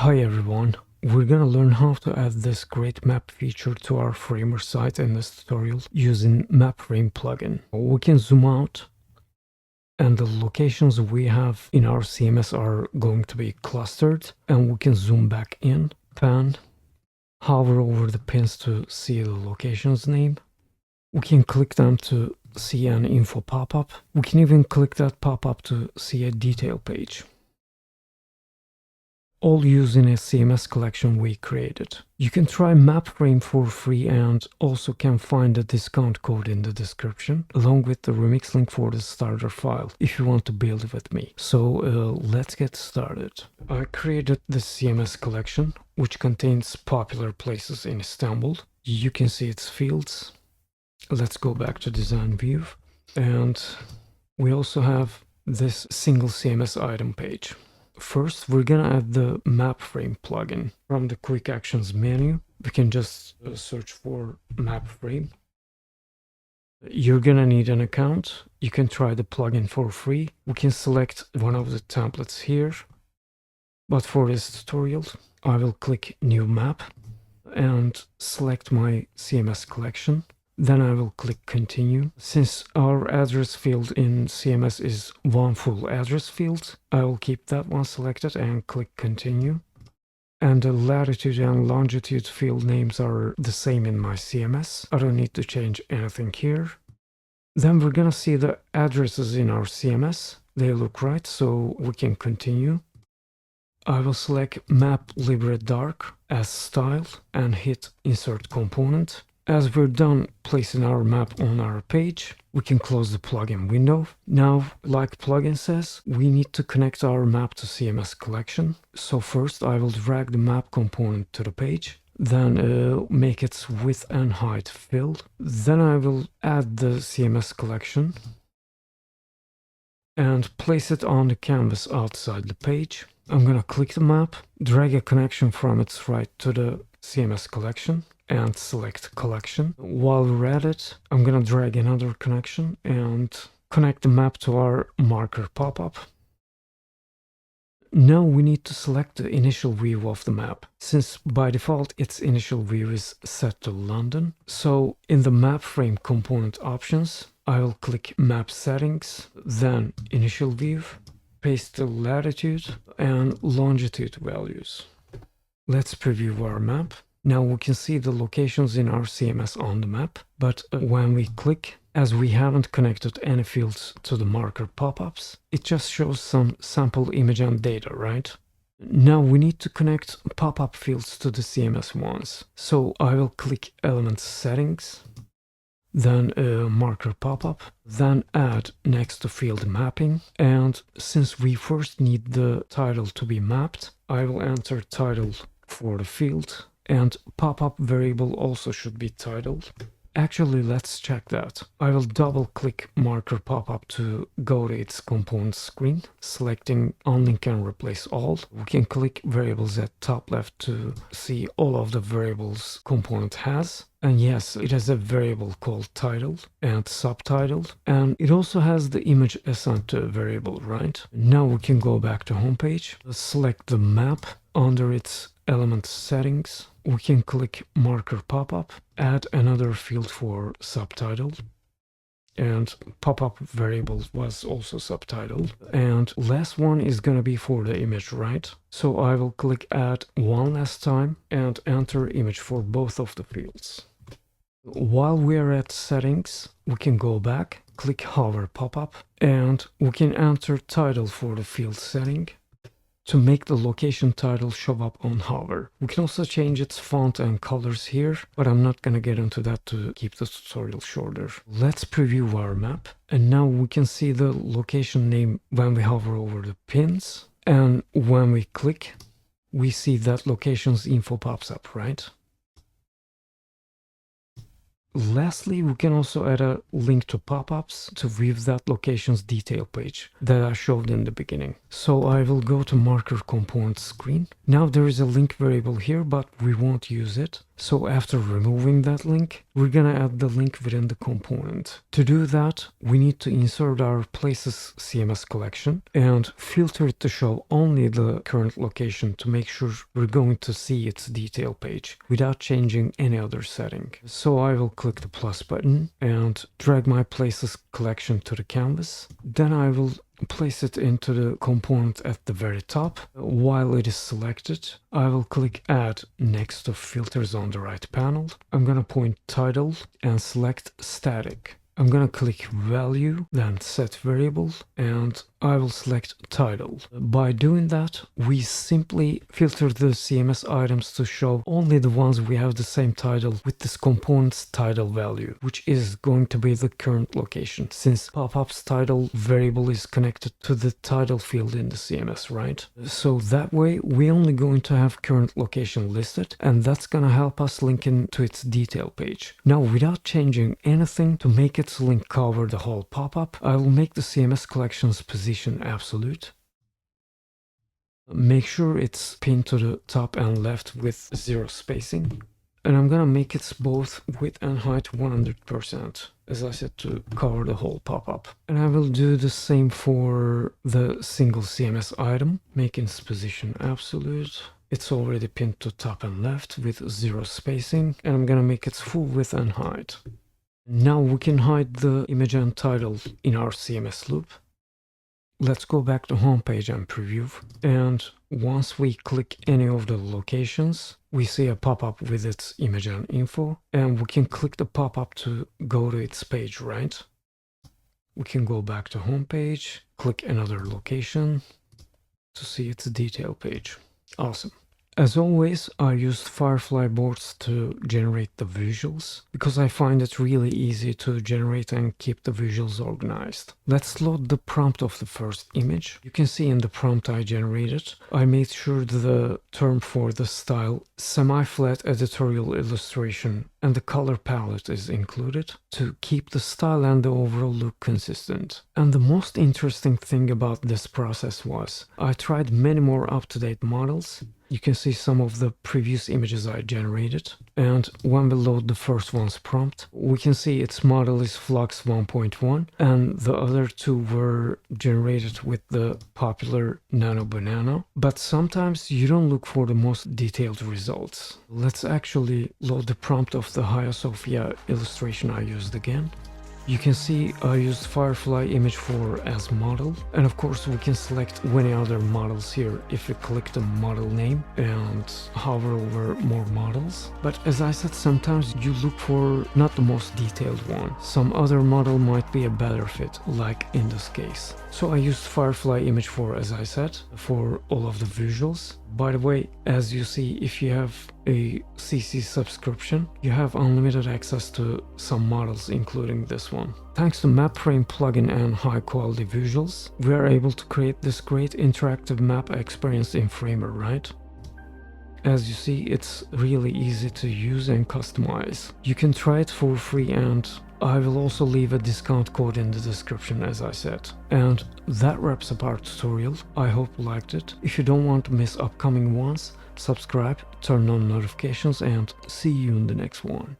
Hi everyone, we're gonna learn how to add this great map feature to our Framer site in this tutorial using MapFrame plugin. We can zoom out and the locations we have in our CMS are going to be clustered, and we can zoom back in, pan, hover over the pins to see the location's name. We can click them to see an info pop-up. We can even click that pop-up to see a detail page, all using a CMS collection we created. You can try MapFrame for free and also can find the discount code in the description, along with the remix link for the starter file if you want to build with me. So let's get started. I created the CMS collection, which contains popular places in Istanbul. You can see its fields. Let's go back to design view, and we also have this single CMS item page. First, we're gonna add the MapFrame plugin. From the Quick Actions menu, we can just search for MapFrame. You're gonna need an account. You can try the plugin for free. We can select one of the templates here. But for this tutorial, I will click New Map and select my CMS collection. Then I will click Continue. Since our address field in CMS is one full address field, I will keep that one selected and click Continue. And the latitude and longitude field names are the same in my CMS. I don't need to change anything here. Then we're gonna see the addresses in our CMS. They look right, so we can continue. I will select Map Liberis Dark as style and hit Insert Component. As we're done placing our map on our page, we can close the plugin window. Now, like plugin says, we need to connect our map to CMS collection. So first I will drag the map component to the page, then make its width and height filled. Then I will add the CMS collection and place it on the canvas outside the page. I'm gonna click the map, drag a connection from its right to the CMS collection, and select collection. While we're at it, I'm gonna drag another connection and connect the map to our marker pop-up. Now we need to select the initial view of the map, since by default its initial view is set to London. So in the MapFrame component options, I will click Map Settings, then Initial View, paste the latitude and longitude values. Let's preview our map. Now we can see the locations in our CMS on the map, but when we click, as we haven't connected any fields to the marker pop-ups, it just shows some sample image and data, right? Now we need to connect pop-up fields to the CMS ones. So I will click Element Settings, then marker pop-up, then add next to field mapping. And since we first need the title to be mapped, I will enter title for the field. And pop-up variable also should be titled. Actually, let's check that. I will double click marker pop-up to go to its component screen, selecting unlink and replace all. We can click variables at top left to see all of the variables component has. And yes, it has a variable called title and subtitle, and it also has the image assigned to a variable, right? Now we can go back to homepage, select the map under its element settings. We can click marker pop-up, add another field for subtitle, and pop-up variable was also subtitled. And last one is gonna be for the image, right? So I will click add one last time and enter image for both of the fields. While we're at settings, we can go back, click hover pop-up, and we can enter title for the field setting to make the location title show up on hover. We can also change its font and colors here, but I'm not gonna get into that to keep the tutorial shorter. Let's preview our map, and now we can see the location name when we hover over the pins, and when we click, we see that location's info pops up, right? Lastly, we can also add a link to pop-ups to view that location's detail page that I showed in the beginning. So I will go to marker component screen. Now there is a link variable here, but we won't use it. So after removing that link, we're gonna add the link within the component. To do that, we need to insert our places CMS collection and filter it to show only the current location to make sure we're going to see its detail page without changing any other setting. So I will click the plus button and drag my places collection to the canvas. Then I will place it into the component at the very top. While it is selected, I will click add next to filters on the right panel. I'm gonna point title and select static. I'm gonna click value, then set variable, and I will select title. By doing that, we simply filter the CMS items to show only the ones we have the same title with this component's title value, which is going to be the current location, since Popup's title variable is connected to the title field in the CMS, right? So that way, we're only going to have current location listed, and that's gonna help us link in to its detail page. Now, without changing anything to make its link cover the whole pop-up, I will make the CMS collection's position absolute. Make sure it's pinned to the top and left with 0 spacing. And I'm gonna make its both width and height 100%, as I said, to cover the whole pop-up. And I will do the same for the single CMS item, making its position absolute. It's already pinned to top and left with 0 spacing, and I'm gonna make its full width and height. Now we can hide the image and title in our CMS loop. Let's go back to homepage and preview, and once we click any of the locations, we see a pop-up with its image and info, and we can click the pop-up to go to its page, right? We can go back to homepage, click another location to see its detail page. Awesome. As always, I used Firefly boards to generate the visuals because I find it really easy to generate and keep the visuals organized. Let's load the prompt of the first image. You can see in the prompt I generated, I made sure the term for the style semi-flat editorial illustration and the color palette is included to keep the style and the overall look consistent. And the most interesting thing about this process was I tried many more up-to-date models. You can see some of the previous images I generated, and when we load the first one's prompt, we can see its model is Flux 1.1, and the other two were generated with the popular Nano Banana. But sometimes you don't look for the most detailed results. Let's actually load the prompt of the Hagia Sophia illustration I used again. You can see I used Firefly image 4 as model, and of course we can select any other models here if we click the model name and hover over more models. But as I said, sometimes you look for not the most detailed one. Some other model might be a better fit, like in this case. So I used Firefly image 4 as I said for all of the visuals. By the way, as you see, if you have a CC subscription, you have unlimited access to some models, including this one. Thanks to MapFrame plugin and high quality visuals, we are able to create this great interactive map experience in Framer, right? As you see, it's really easy to use and customize. You can try it for free, and I will also leave a discount code in the description as I said. And that wraps up our tutorial. I hope you liked it. If you don't want to miss upcoming ones, subscribe, turn on notifications, and see you in the next one.